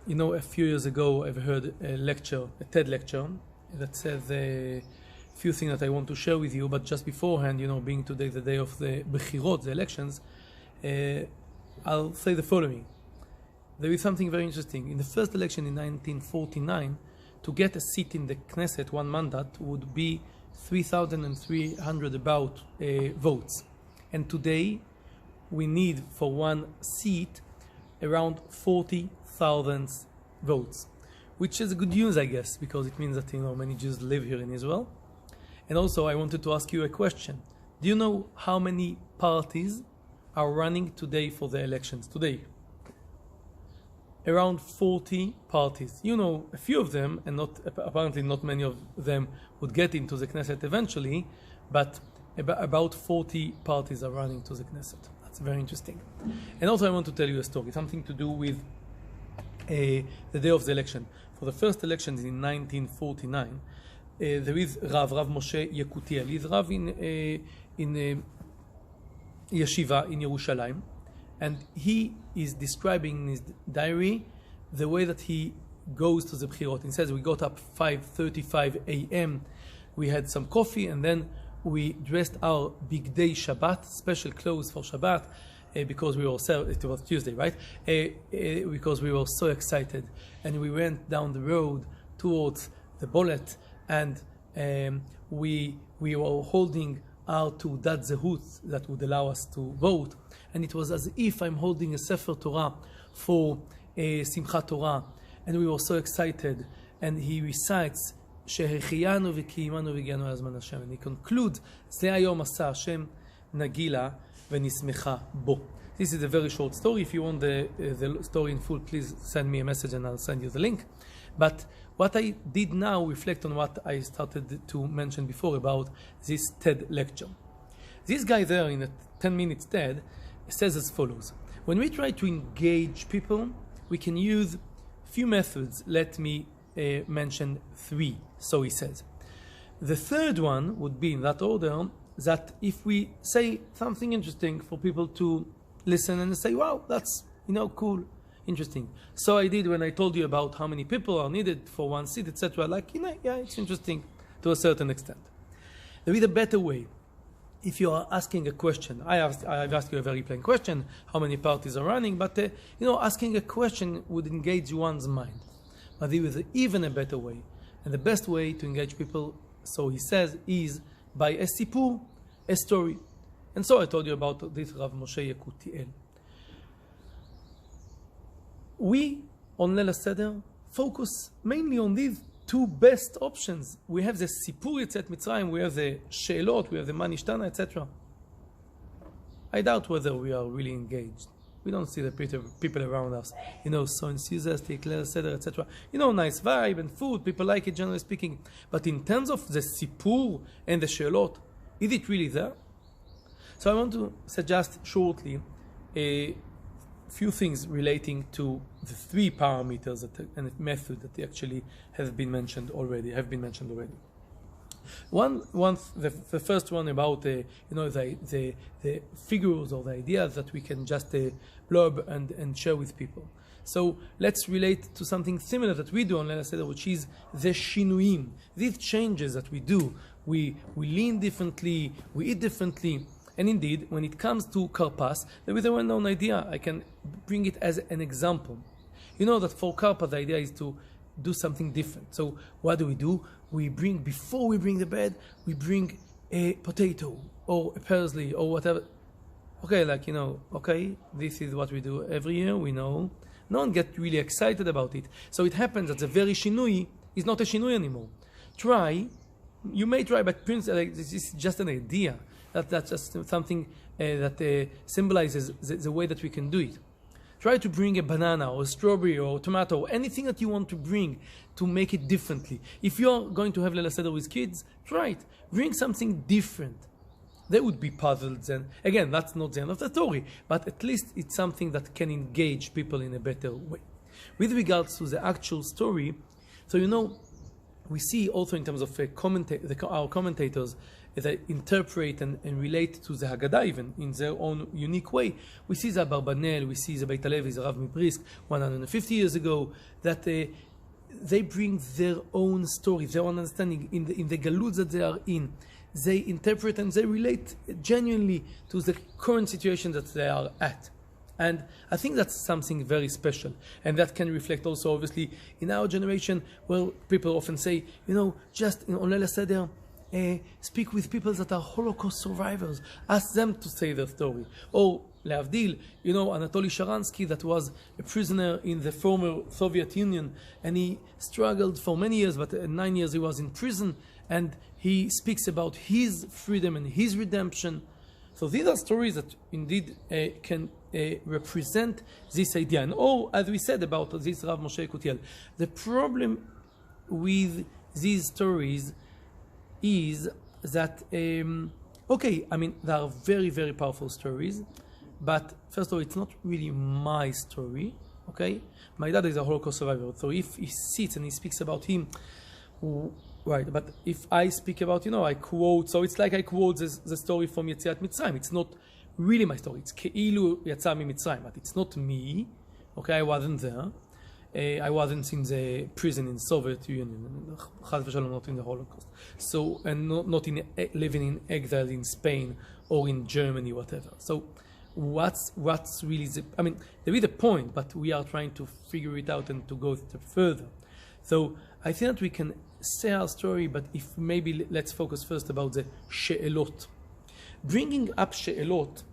a few years ago I've heard a lecture, a TED lecture, that says a few things that I want to share with you, but just beforehand, being today the day of the Bechirot, the elections, I'll say the following. There is something very interesting. In the first election in 1949, to get a seat in the Knesset, one mandate, would be 3,300 about votes. And today, we need for one seat around 40,000 votes, which is good news, I guess, because it means that many Jews live here in Israel. And also, I wanted to ask you a question. Do you know how many parties are running today for the elections today? Around 40 parties. A few of them, and apparently not many of them would get into the Knesset eventually, but about 40 parties are running to the Knesset. That's very interesting. And also I want to tell you a story, something to do with the day of the election. For the first elections in 1949, there is Rav Moshe Yekutiel. He's Rav in Yeshiva in Yerushalayim. And he is describing in his diary the way that he goes to the Bechirot. He says, we got up 5:35 a.m., we had some coffee, and then we dressed our big day Shabbat, special clothes for Shabbat, because we were it was Tuesday, right? Because we were so excited. And we went down the road towards the Bolet, and we were holding our Tudat Zehut that would allow us to vote. And it was as if I'm holding a Sefer Torah for Simchat Torah. And we were so excited. And he recites, Shehechiyanu v'kiyimanu v'gianu azman Hashem. And he concludes, Ze hayom asa Hashem nagila v'nismecha bo. This is a very short story. If you want the story in full, please send me a message and I'll send you the link. But what I did now reflect on what I started to mention before about this TED lecture. This guy there in a 10 minutes TED says as follows. When we try to engage people, we can use a few methods. Let me mention 3. So he says. The third one would be in that order, that if we say something interesting for people to listen and say, wow, that's, cool, interesting. So I did when I told you about how many people are needed for one seat, etc. Yeah, it's interesting to a certain extent. There is a better way. If you are asking a question, I've asked you a very plain question, how many parties are running, but asking a question would engage one's mind. But there is even a better way. And the best way to engage people, so he says, is by a sipur, a story. And so I told you about this Rav Moshe Yekutiel. We, on Leil HaSeder, focus mainly on these 2 best options. We have the Sipur Yetziat Mitzrayim, we have the She'elot, we have the Ma Nishtana, etc. I doubt whether we are really engaged. We don't see the people around us, so enthusiastic, Leil HaSeder, etc. Nice vibe and food, people like it, generally speaking. But in terms of the Sipur and the She'elot, is it really there? So I want to suggest shortly a few things relating to the 3 parameters and the method that actually have been mentioned already. The first one about the figures or the ideas that we can just blurb and share with people. So let's relate to something similar that we do on Leil HaSeder, which is the shinuyim. These changes that we do, we lean differently, we eat differently. And indeed, when it comes to karpas, there is a well-known idea. I can bring it as an example. That for karpas, the idea is to do something different. So what do? Before we bring the bread, we bring a potato or a parsley or whatever. Okay, this is what we do every year, we know. No one gets really excited about it. So it happens that the very shinui is not a shinui anymore. You may try, but this is just an idea. That's just something that symbolizes the way that we can do it. Try to bring a banana or a strawberry or tomato, anything that you want to bring to make it differently. If you're going to have Leil HaSeder with kids, try it. Bring something different. They would be puzzled then. Again, that's not the end of the story, but at least it's something that can engage people in a better way. With regards to the actual story, so we see also in terms of our commentators they interpret and relate to the Haggadah even in their own unique way. We see the Abarbanel, we see the Beit HaLevi, the Rav Mibrisk 150 years ago, that they bring their own story, their own understanding in the galut that they are in. They interpret and they relate genuinely to the current situation that they are at. And I think that's something very special. And that can reflect also, obviously, in our generation, where people often say, just on Leil HaSeder, speak with people that are Holocaust survivors. Ask them to say their story. Or, lehavdil, Anatoly Sharansky, that was a prisoner in the former Soviet Union, and he struggled for many years, but 9 years he was in prison, and he speaks about his freedom and his redemption. So these are stories that indeed can represent this idea. And as we said about this Rav Moshe Kutiel, the problem with these stories is that, they are very, very powerful stories, but first of all, it's not really my story, okay? My dad is a Holocaust survivor, so if he sits and he speaks about him, right, but if I speak about, I quote, so it's like I quote the story from Yetziat Mitzrayim. It's not really my story. It's Ke'ilu Yatza Mitzrayim, but it's not me, okay? I wasn't there. I wasn't in the prison in Soviet Union, Chas v'shalom, not in the Holocaust. So, and not in living in exile in Spain or in Germany, whatever. So, what's really there is a point, but we are trying to figure it out and to go a step further. So, I think that we can say our story, but if maybe let's focus first about the she'elot. Bringing up she'elot,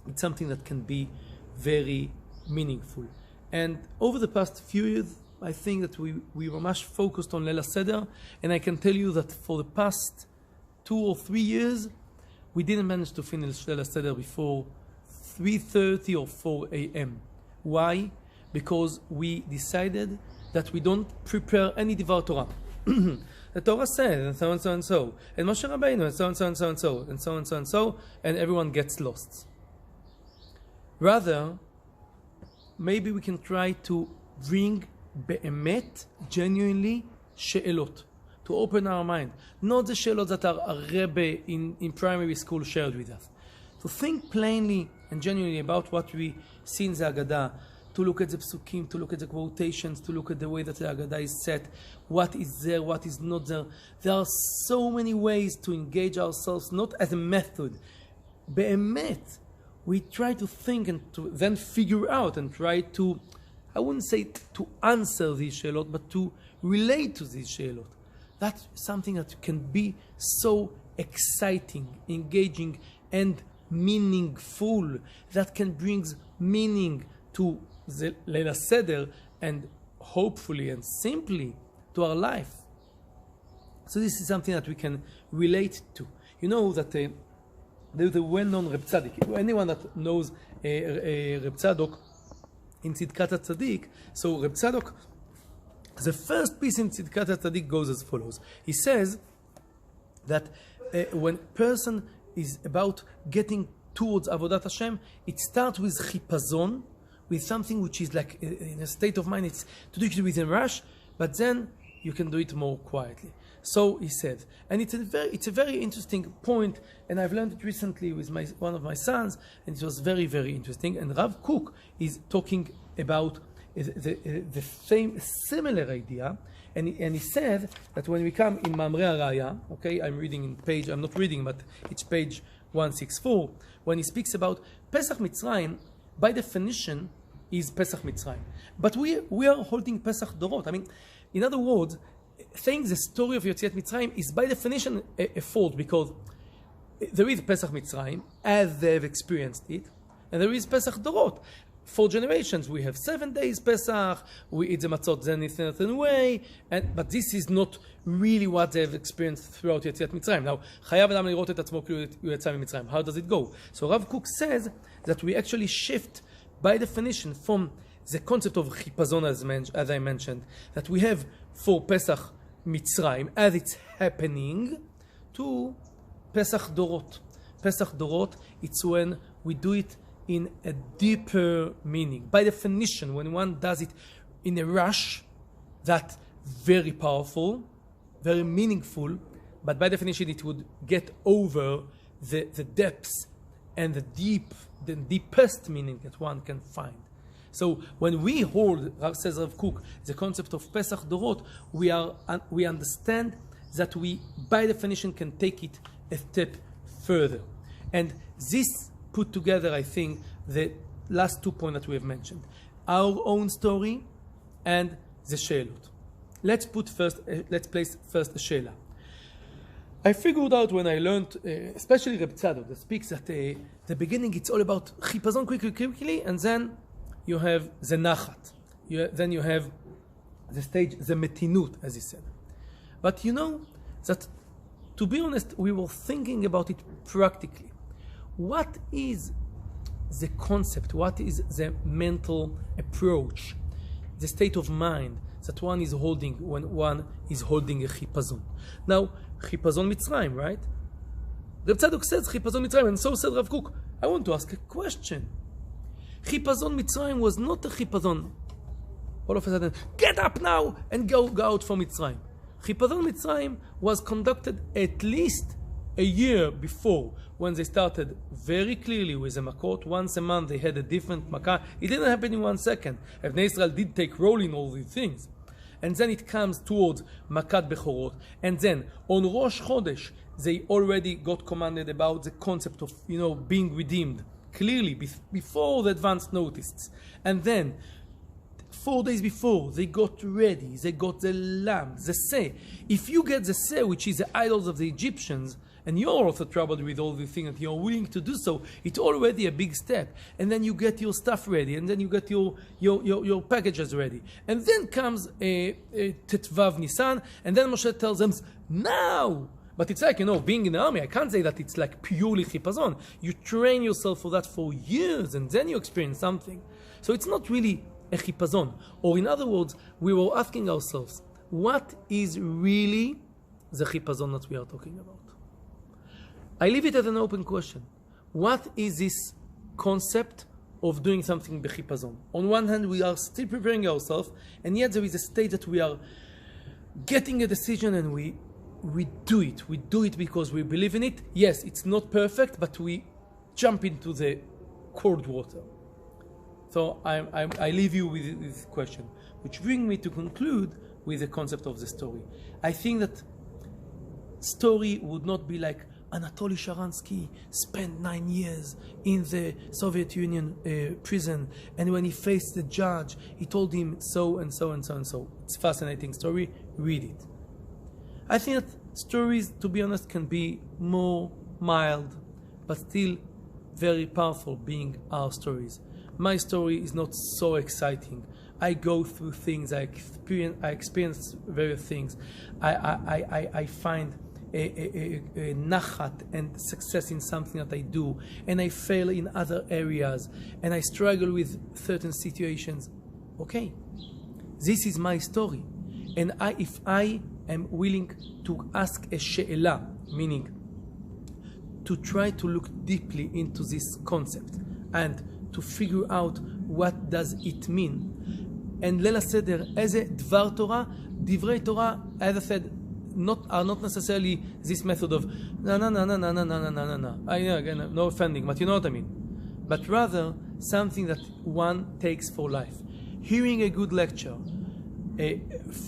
it's something that can be very meaningful. And over the past few years, I think that we were much focused on Leil HaSeder, and I can tell you that for the past 2 or 3 years, we didn't manage to finish Leil HaSeder before 3:30 or 4 a.m. Why? Because we decided that we don't prepare any Divar Torah. The Torah says, and so and so and so, and Moshe Rabbeinu, and so and so and so and so, and so and so and so, and everyone gets lost. Rather, maybe we can try to bring be'emet, genuinely, she'elot, to open our mind. Not the she'elot that a Rebbe in primary school shared with us. To think plainly and genuinely about what we see in the Haggadah, to look at the psukim, to look at the quotations, to look at the way that the Haggadah is set, what is there, what is not there. There are so many ways to engage ourselves, not as a method. Be'emet, we try to think and to then figure out and try to, I wouldn't say to answer these she'elot, but to relate to these she'elot. That's something that can be so exciting, engaging, and meaningful. That can bring meaning to the Leil HaSeder and hopefully and simply to our life. So this is something that we can relate to. You know that there's a well-known Reb Tzaddik. Anyone that knows Reb Tzadok in Tzidkat HaTzadik, so Reb Tzadok, the first piece in Tzidkat HaTzadik goes as follows. He says that when a person is about getting towards Avodat Hashem, it starts with chipazon, with something which is like in a state of mind, it's to do it with a rush, but then you can do it more quietly. So he said, and it's a very interesting point, and I've learned it recently with one of my sons, and it was very, very interesting. And Rav Kook is talking about the similar idea, and he said that when we come in Mamre Araya, okay, I'm not reading, but it's page 164, when he speaks about Pesach Mitzrayim, by definition, is Pesach Mitzrayim. But we are holding Pesach Dorot. I mean, in other words, saying the story of Yetziat Mitzrayim is by definition a fault, because there is Pesach Mitzrayim as they've experienced it, and there is Pesach Dorot. For generations, we have 7 days Pesach, we eat the matzot then in a certain way, but this is not really what they've experienced throughout Yetziat Mitzrayim. Now, Chayav Adam lirot et atzmo כאילו הוא יצא ממצרים. How does it go? So Rav Kook says that we actually shift by definition from the concept of chipazon as I mentioned, that we have for Pesach Mitzrayim as it's happening, to Pesach Dorot. Pesach Dorot, it's when we do it in a deeper meaning. By definition, when one does it in a rush, that's very powerful, very meaningful, but by definition it would get over the depths and the deepest meaning that one can find. So when we hold, says Rav Kook, the concept of Pesach Dorot, we understand that we, by definition, can take it a step further. And this put together, I think, the last 2 points that we have mentioned. Our own story and the Sheilot. Let's place first the Sheila. I figured out when I learned, especially Reb Tzadok, that speaks at the beginning, it's all about chipazon quickly, and then you have the nachat. Then you have the stage, the metinut, as he said. But you know that, to be honest, we were thinking about it practically. What is the concept? What is the mental approach, the state of mind that one is holding when one is holding a chipazon? Now, chipazon Mitzrayim, right? Reb Tzadok says chipazon Mitzrayim, and so said Rav Kook. I want to ask a question. Chipazon Mitzrayim was not a chipazon. All of a sudden, get up now and go out from Mitzrayim. Chipazon Mitzrayim was conducted at least a year before, when they started very clearly with the makot. Once a month they had a different makah. It didn't happen in 1 second. Bnei Israel did take role in all these things. And then it comes towards makat bechorot. And then on Rosh Chodesh, they already got commanded about the concept of, being redeemed. Clearly, before the advance notice. And then 4 days before, they got ready. They got the lamb, the seh. If you get the seh, which is the idols of the Egyptians, and you're also troubled with all these things, and you're willing to do so, it's already a big step. And then you get your stuff ready, and then you get your packages ready. And then comes Tetvav Nisan, and then Moshe tells them, now! But it's like, being in the army, I can't say that it's like purely chipazon. You train yourself for that for years, and then you experience something. So it's not really a chipazon. Or in other words, we were asking ourselves, what is really the chipazon that we are talking about? I leave it as an open question. What is this concept of doing something b'chipazon? On one hand, we are still preparing ourselves, and yet there is a state that we are getting a decision and we do it. We do it because we believe in it. Yes, it's not perfect, but we jump into the cold water. So I leave you with this question, which brings me to conclude with the concept of the story. I think that story would not be like Anatoly Sharansky spent 9 years in the Soviet Union prison, and when he faced the judge, he told him so and so and so and so. It's a fascinating story. Read it. I think that stories, to be honest, can be more mild, but still very powerful, being our stories. My story is not so exciting. I go through things. I experience various things. I find a nachat and success in something that I do, and I fail in other areas, and I struggle with certain situations. Okay, this is my story, and if I am willing to ask a she'ela, meaning to try to look deeply into this concept and to figure out what does it mean, and Leil HaSeder as a dvar Torah, divrei Torah, as I said, are not necessarily this method of no. Again, no offending, but you know what I mean. But rather something that one takes for life. Hearing a good lecture,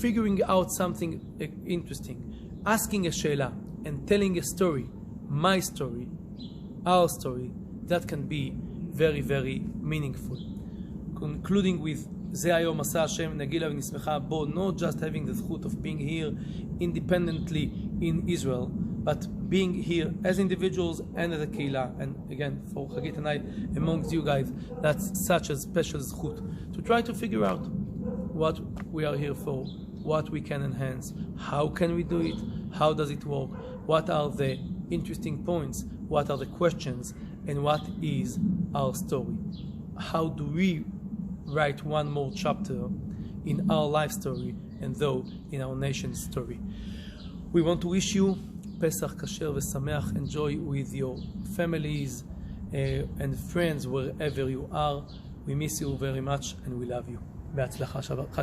figuring out something interesting, asking a she'ela, and telling a story, my story, our story, that can be very, very meaningful. Concluding with זה היום עשה השם נגילה ונשמחה בו, not just having the zchut of being here independently in Israel, but being here as individuals and as a keilah. And again, for Hagit and I, amongst you guys, that's such a special zchut, to try to figure out what we are here for, what we can enhance, how can we do it, how does it work, what are the interesting points, what are the questions, and what is our story. How do we write one more chapter in our life story, and though in our nation's story. We want to wish you Pesach kasher v'sameach. Enjoy with your families and friends wherever you are. We miss you very much and we love you. בהצלחה.